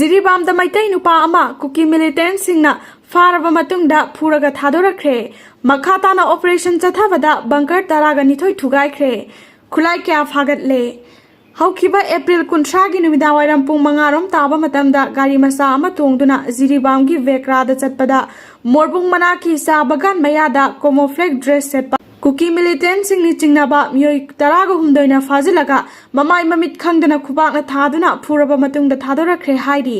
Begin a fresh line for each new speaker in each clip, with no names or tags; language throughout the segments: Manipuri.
Jiribam the meitei nupa ama kuki militant singna faraba matungda furaga thadorkhre makhatana operation chathavada bunker taraga nithoi thugaikhre khulaiga fagtkhre haukiba April 13 gi numida wairam pung mangarom taba matamda gari masa ama tongduna Jiribam gi vekrada chatpada morbung manaki sa bagan mayada camouflage dress setpa kuki militant singni chingnaba myoi taraga humdoina fajilaga mamai mamit khangdana khubakna thaduna furaba matungda thadorkhre haidi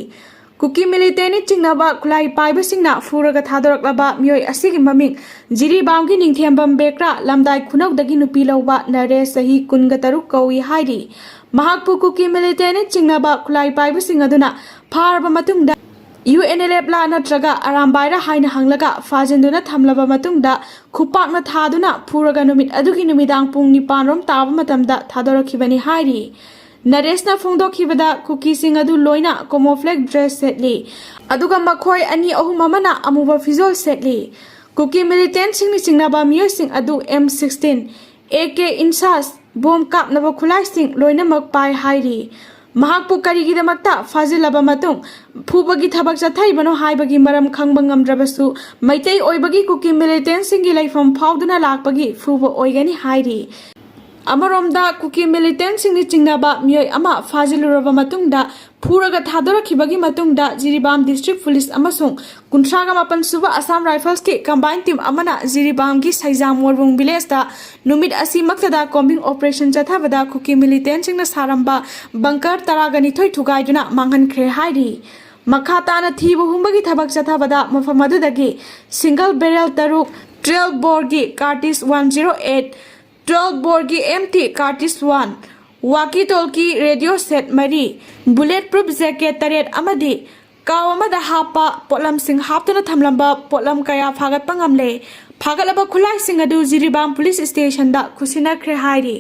kuki militant chingnaba khulai paiba singna furaga thadorklaba myoi asigi maming Jiribam gi ningthembam bekra lamdai khunawdagi nupi lawba nare sahi kungataruk kawi haidi mahakpu kuki militant chingnaba khulai paiba singaduna faraba matungda UNLF la natraga arambaira haina hanglaga fajenduna thamlaba matungda khupakna thaduna furaga numit adugi numidang pung nipanrom taba matamda thadorkhibani hairi Naresna phongdokhibada kukisingna adu loina camouflage dress setli aduga makhoi ani ahum amana amuba fizol setli kuki militant singni singnaba miyoi sing adu M16 AK insas bomb kapnaba khulai sing loina makpai hairi mahakpu karigidamakta fazilaba matung phubagi thabak chathaibano haibagi maram khangba ngamdrabasu meitei oibagi kuki militant singi laifam phauduna lakpagi phuba oigani hairi amaromda kuki militant singni chingnaba miyoi ama faziluraba matungda furaga thadorkhibagi matungda Jiribam district police amasung 38 suba Assam Rifles ki combined team amana Jiribam gi saijam morbung village da numit asi maktada combing operation chathabada kuki militant singna saramba bunker taragani thoi thugaiduna manghankhre hairi makhatana thibu humbagi thabak chathabada mafam adudagi single barrel taruk 12 bore gi cartridge 108 12 bore gi empty cartridge 1 walkie talkie radio set mari bulletproof jacket taret amadi kaw amada hapa potlam sing haptuna thamlamba potlam kaya phagat pangamle phagalaba khulai sing adu Jiribam police station da khusina khre hairi